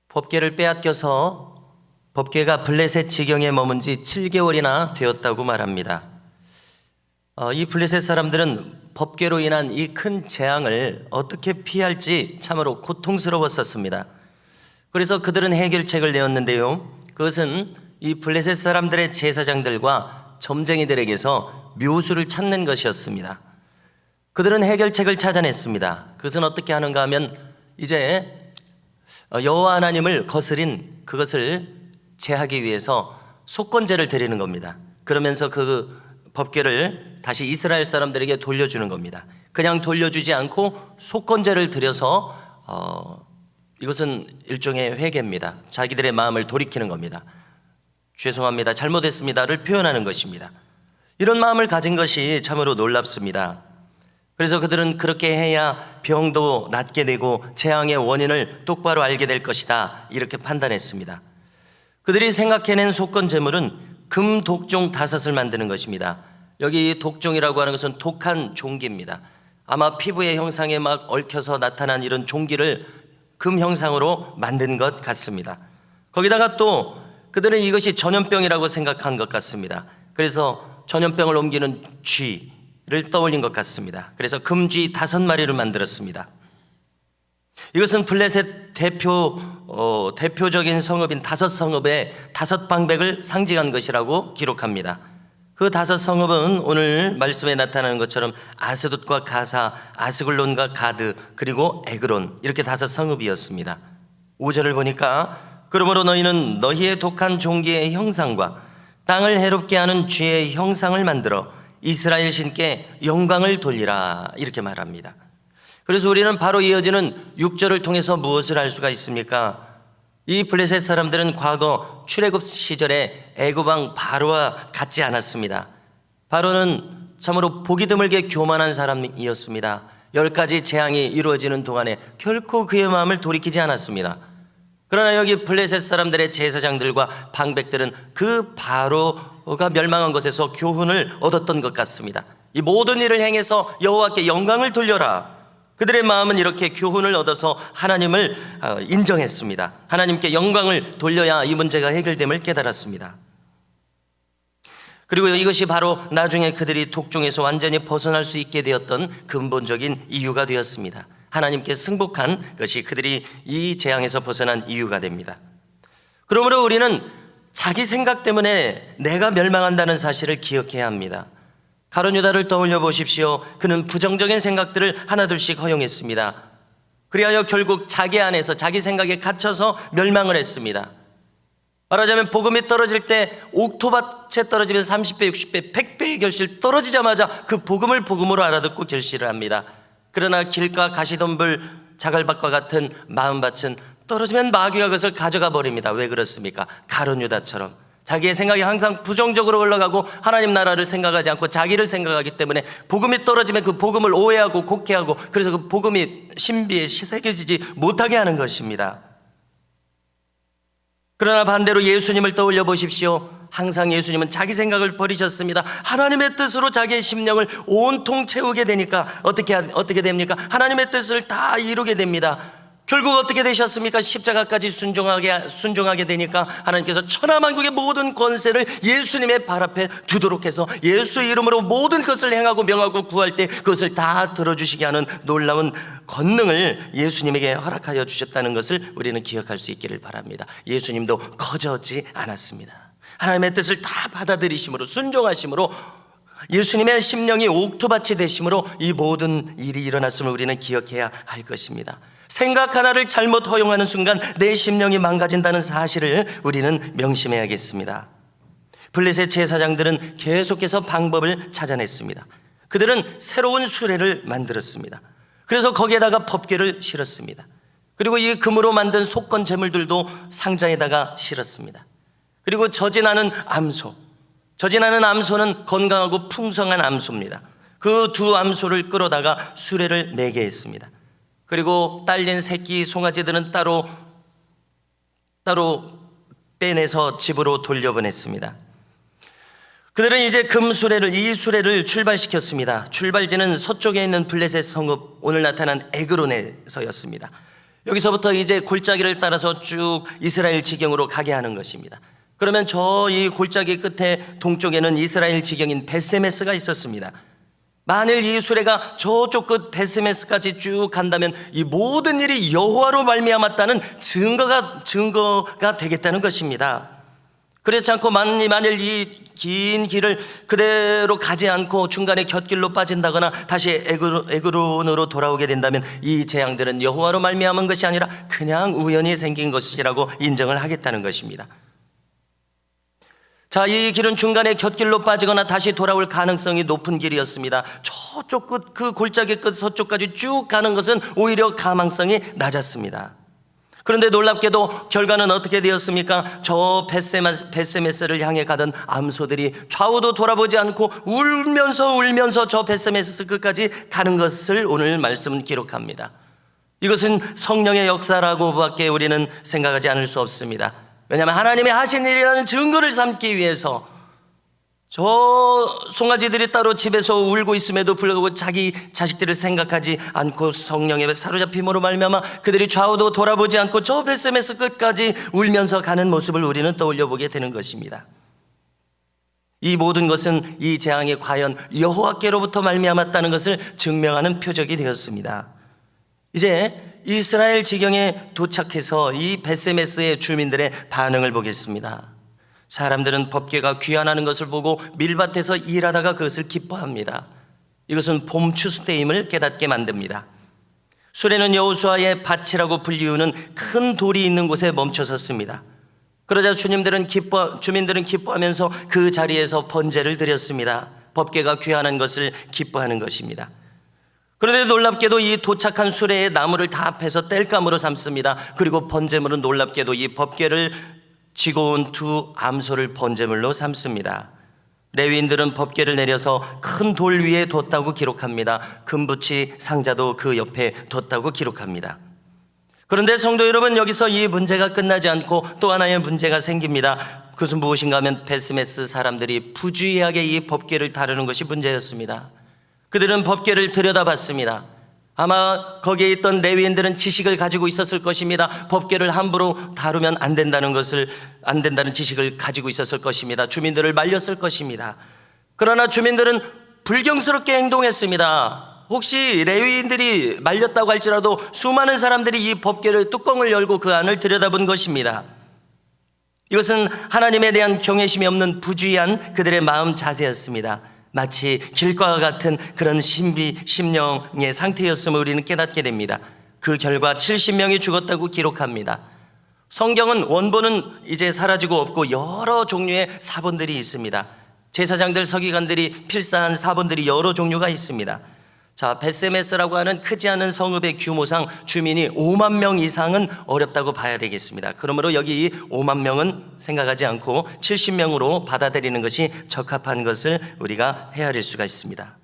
법궤를 빼앗겨서 법궤가 블레셋 지경에 머문 지 7개월이나 되었다고 말합니다. 이 블레셋 사람들은 법궤로 인한 이 큰 재앙을 어떻게 피할지 참으로 고통스러웠었습니다. 그래서 그들은 해결책을 내었는데요, 그것은 이 블레셋 사람들의 제사장들과 점쟁이들에게서 묘수를 찾는 것이었습니다. 그들은 해결책을 찾아냈습니다. 그것은 어떻게 하는가 하면 이제 여호와 하나님을 거스린 그것을 제하기 위해서 속건제를 드리는 겁니다. 그러면서 그 법궤를 다시 이스라엘 사람들에게 돌려주는 겁니다. 그냥 돌려주지 않고 속건제를 드려서 이것은 일종의 회개입니다. 자기들의 마음을 돌이키는 겁니다. 죄송합니다, 잘못했습니다를 표현하는 것입니다. 이런 마음을 가진 것이 참으로 놀랍습니다. 그래서 그들은 그렇게 해야 병도 낫게 되고 재앙의 원인을 똑바로 알게 될 것이다, 이렇게 판단했습니다. 그들이 생각해낸 속건제물은 금 독종 5을 만드는 것입니다. 여기 독종이라고 하는 것은 독한 종기입니다. 아마 피부의 형상에 막 얽혀서 나타난 이런 종기를 금 형상으로 만든 것 같습니다. 거기다가 또 그들은 이것이 전염병이라고 생각한 것 같습니다. 그래서 전염병을 옮기는 쥐를 떠올린 것 같습니다. 그래서 금쥐 5마리를 만들었습니다. 이것은 블레셋 대표적인 성읍인 5성읍의 5방백을 상징한 것이라고 기록합니다. 그 5성읍은 오늘 말씀에 나타나는 것처럼 아스돗과 가사, 아스글론과 가드, 그리고 에그론, 이렇게 5성읍이었습니다. 5절을 보니까 그러므로 너희는 너희의 독한 종기의 형상과 땅을 해롭게 하는 쥐의 형상을 만들어 이스라엘 신께 영광을 돌리라, 이렇게 말합니다. 그래서 우리는 바로 이어지는 6절을 통해서 무엇을 알 수가 있습니까? 이 블레셋 사람들은 과거 출애굽 시절에 애굽왕 바로와 같지 않았습니다. 바로는 참으로 보기 드물게 교만한 사람이었습니다. 10가지 재앙이 이루어지는 동안에 결코 그의 마음을 돌이키지 않았습니다. 그러나 여기 블레셋 사람들의 제사장들과 방백들은 그 바로가 멸망한 것에서 교훈을 얻었던 것 같습니다. 이 모든 일을 행해서 여호와께 영광을 돌려라. 그들의 마음은 이렇게 교훈을 얻어서 하나님을 인정했습니다. 하나님께 영광을 돌려야 이 문제가 해결됨을 깨달았습니다. 그리고 이것이 바로 나중에 그들이 독종에서 완전히 벗어날 수 있게 되었던 근본적인 이유가 되었습니다. 하나님께 승복한 것이 그들이 이 재앙에서 벗어난 이유가 됩니다. 그러므로 우리는 자기 생각 때문에 내가 멸망한다는 사실을 기억해야 합니다. 가룟 유다를 떠올려 보십시오. 그는 부정적인 생각들을 하나둘씩 허용했습니다. 그리하여 결국 자기 안에서 자기 생각에 갇혀서 멸망을 했습니다. 말하자면 복음이 떨어질 때 옥토밭에 떨어지면 30배, 60배, 100배의 결실, 떨어지자마자 그 복음을 복음으로 알아듣고 결실을 합니다. 그러나 길가 가시덤불 자갈밭과 같은 마음밭은 떨어지면 마귀가 그것을 가져가 버립니다. 왜 그렇습니까? 가룟 유다처럼 자기의 생각이 항상 부정적으로 흘러가고 하나님 나라를 생각하지 않고 자기를 생각하기 때문에 복음이 떨어지면 그 복음을 오해하고 곡해하고, 그래서 그 복음이 신비에 새겨지지 못하게 하는 것입니다. 그러나 반대로 예수님을 떠올려 보십시오. 항상 예수님은 자기 생각을 버리셨습니다. 하나님의 뜻으로 자기의 심령을 온통 채우게 되니까 어떻게 됩니까? 하나님의 뜻을 다 이루게 됩니다. 결국 어떻게 되셨습니까? 십자가까지 순종하게 되니까 하나님께서 천하만국의 모든 권세를 예수님의 발 앞에 두도록 해서 예수 이름으로 모든 것을 행하고 명하고 구할 때 그것을 다 들어주시게 하는 놀라운 권능을 예수님에게 허락하여 주셨다는 것을 우리는 기억할 수 있기를 바랍니다. 예수님도 거저지 않았습니다. 하나님의 뜻을 다 받아들이심으로, 순종하심으로, 예수님의 심령이 옥토밭이 되심으로 이 모든 일이 일어났음을 우리는 기억해야 할 것입니다. 생각 하나를 잘못 허용하는 순간 내 심령이 망가진다는 사실을 우리는 명심해야겠습니다. 블레셋 제사장들은 계속해서 방법을 찾아냈습니다. 그들은 새로운 수레를 만들었습니다. 그래서 거기에다가 법궤를 실었습니다. 그리고 이 금으로 만든 속건 제물들도 상자에다가 실었습니다. 그리고 저진하는 암소는 건강하고 풍성한 암소입니다. 그 두 암소를 끌어다가 수레를 매게 했습니다. 그리고 딸린 새끼 송아지들은 따로 빼내서 집으로 돌려보냈습니다. 그들은 이제 이 수레를 출발시켰습니다. 출발지는 서쪽에 있는 블레셋 성읍, 오늘 나타난 에그론에서였습니다. 여기서부터 이제 골짜기를 따라서 쭉 이스라엘 지경으로 가게 하는 것입니다. 그러면 저 이 골짜기 끝에 동쪽에는 이스라엘 지경인 벳세메스가 있었습니다. 만일 이 수레가 저쪽 끝 벳세메스까지 쭉 간다면 이 모든 일이 여호와로 말미암았다는 증거가 되겠다는 것입니다. 그렇지 않고 만일 이 긴 길을 그대로 가지 않고 중간에 곁길로 빠진다거나 다시 에그론으로 돌아오게 된다면 이 재앙들은 여호와로 말미암은 것이 아니라 그냥 우연히 생긴 것이라고 인정을 하겠다는 것입니다. 자, 이 길은 중간에 곁길로 빠지거나 다시 돌아올 가능성이 높은 길이었습니다. 저쪽 끝, 그 골짜기 끝 서쪽까지 쭉 가는 것은 오히려 가망성이 낮았습니다. 그런데 놀랍게도 결과는 어떻게 되었습니까? 저 벳세메스를 향해 가던 암소들이 좌우도 돌아보지 않고 울면서 저 벳세메스 끝까지 가는 것을 오늘 말씀은 기록합니다. 이것은 성령의 역사라고밖에 우리는 생각하지 않을 수 없습니다. 왜냐하면 하나님이 하신 일이라는 증거를 삼기 위해서 저 송아지들이 따로 집에서 울고 있음에도 불구하고 자기 자식들을 생각하지 않고 성령의 사로잡힘으로 말미암아 그들이 좌우도 돌아보지 않고 저 벳세메스 끝까지 울면서 가는 모습을 우리는 떠올려 보게 되는 것입니다. 이 모든 것은 이 재앙이 과연 여호와께로부터 말미암았다는 것을 증명하는 표적이 되었습니다. 이제 이스라엘 지경에 도착해서 이 벳세메스의 주민들의 반응을 보겠습니다. 사람들은 법궤가 귀환하는 것을 보고 밀밭에서 일하다가 그것을 기뻐합니다. 이것은 봄 추수 때임을 깨닫게 만듭니다. 수레는 여호수아의 밭이라고 불리우는 큰 돌이 있는 곳에 멈춰 섰습니다. 그러자 주민들은 기뻐하면서 그 자리에서 번제를 드렸습니다. 법궤가 귀환한 것을 기뻐하는 것입니다. 그런데 놀랍게도 이 도착한 수레에 나무를 다 패서 땔감으로 삼습니다. 그리고 번제물은 놀랍게도 이 법궤를 지고 온 두 암소를 번제물로 삼습니다. 레위인들은 법궤를 내려서 큰 돌 위에 뒀다고 기록합니다. 금붙이 상자도 그 옆에 뒀다고 기록합니다. 그런데 성도 여러분, 여기서 이 문제가 끝나지 않고 또 하나의 문제가 생깁니다. 그것은 무엇인가 하면 벳세메스 사람들이 부주의하게 이 법궤를 다루는 것이 문제였습니다. 그들은 법궤를 들여다봤습니다. 아마 거기에 있던 레위인들은 지식을 가지고 있었을 것입니다. 법궤를 함부로 다루면 안 된다는 지식을 가지고 있었을 것입니다. 주민들을 말렸을 것입니다. 그러나 주민들은 불경스럽게 행동했습니다. 혹시 레위인들이 말렸다고 할지라도 수많은 사람들이 이 법궤를 뚜껑을 열고 그 안을 들여다본 것입니다. 이것은 하나님에 대한 경외심이 없는 부주의한 그들의 마음 자세였습니다. 마치 길과 같은 그런 심령의 상태였음을 우리는 깨닫게 됩니다. 그 결과 70명이 죽었다고 기록합니다. 성경은 원본은 이제 사라지고 없고 여러 종류의 사본들이 있습니다. 제사장들, 서기관들이 필사한 사본들이 여러 종류가 있습니다. 자, 벳세메스라고 하는 크지 않은 성읍의 규모상 주민이 5만 명 이상은 어렵다고 봐야 되겠습니다. 그러므로 여기 이 5만 명은 생각하지 않고 70명으로 받아들이는 것이 적합한 것을 우리가 헤아릴 수가 있습니다.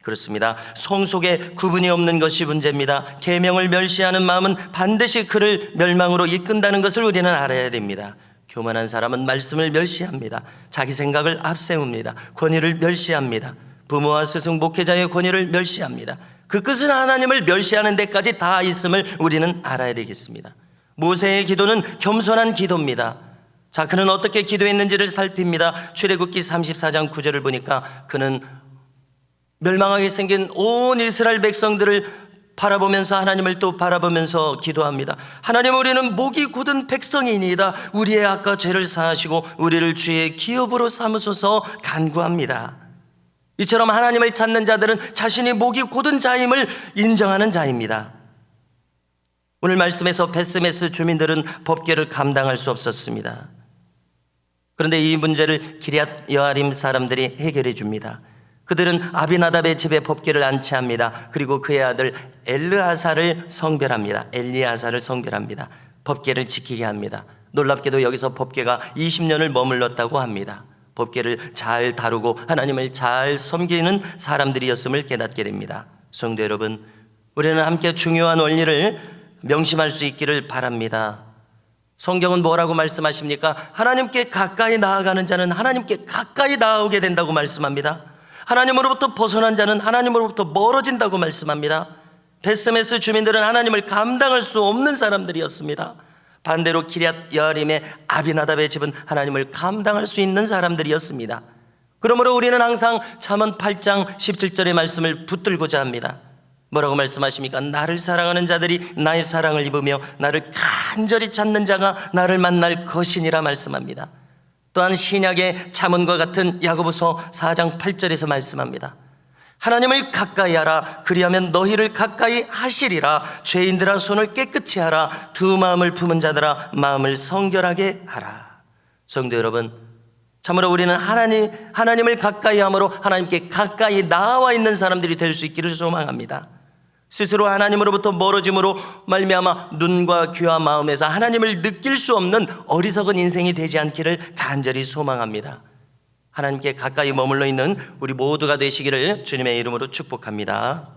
그렇습니다. 성 속에 구분이 없는 것이 문제입니다. 계명을 멸시하는 마음은 반드시 그를 멸망으로 이끈다는 것을 우리는 알아야 됩니다. 교만한 사람은 말씀을 멸시합니다. 자기 생각을 앞세웁니다. 권위를 멸시합니다. 부모와 스승, 목회자의 권위를 멸시합니다. 그 끝은 하나님을 멸시하는 데까지 다 있음을 우리는 알아야 되겠습니다. 모세의 기도는 겸손한 기도입니다. 자, 그는 어떻게 기도했는지를 살핍니다. 출애굽기 34장 9절을 보니까 그는 멸망하게 생긴 온 이스라엘 백성들을 바라보면서 하나님을 또 바라보면서 기도합니다. 하나님, 우리는 목이 곧은 백성이니이다. 우리의 악과 죄를 사하시고 우리를 주의 기업으로 삼으소서 간구합니다. 이처럼 하나님을 찾는 자들은 자신이 목이 곧은 자임을 인정하는 자입니다. 오늘 말씀에서 벳세메스 주민들은 법궤를 감당할 수 없었습니다. 그런데 이 문제를 기럇 여아림 사람들이 해결해 줍니다. 그들은 아비나답의 집에 법궤를 안치합니다. 그리고 그의 아들 엘르아사를 성별합니다. 엘리아사를 성별합니다. 법궤를 지키게 합니다. 놀랍게도 여기서 법궤가 20년을 머물렀다고 합니다. 법궤를 잘 다루고 하나님을 잘 섬기는 사람들이었음을 깨닫게 됩니다. 성도 여러분, 우리는 함께 중요한 원리를 명심할 수 있기를 바랍니다. 성경은 뭐라고 말씀하십니까? 하나님께 가까이 나아가는 자는 하나님께 가까이 나아오게 된다고 말씀합니다. 하나님으로부터 벗어난 자는 하나님으로부터 멀어진다고 말씀합니다. 베스메스 주민들은 하나님을 감당할 수 없는 사람들이었습니다. 반대로 기럇 여아림의 아비나답의 집은 하나님을 감당할 수 있는 사람들이었습니다. 그러므로 우리는 항상 잠언 8장 17절의 말씀을 붙들고자 합니다. 뭐라고 말씀하십니까? 나를 사랑하는 자들이 나의 사랑을 입으며 나를 간절히 찾는 자가 나를 만날 것이니라 말씀합니다. 또한 신약의 잠언과 같은 야고보서 4장 8절에서 말씀합니다. 하나님을 가까이 하라. 그리하면 너희를 가까이 하시리라. 죄인들아 손을 깨끗이 하라. 두 마음을 품은 자들아 마음을 성결하게 하라. 성도 여러분, 참으로 우리는 하나님을 가까이 함으로 하나님께 가까이 나와 있는 사람들이 될 수 있기를 소망합니다. 스스로 하나님으로부터 멀어짐으로 말미암아 눈과 귀와 마음에서 하나님을 느낄 수 없는 어리석은 인생이 되지 않기를 간절히 소망합니다. 하나님께 가까이 머물러 있는 우리 모두가 되시기를 주님의 이름으로 축복합니다.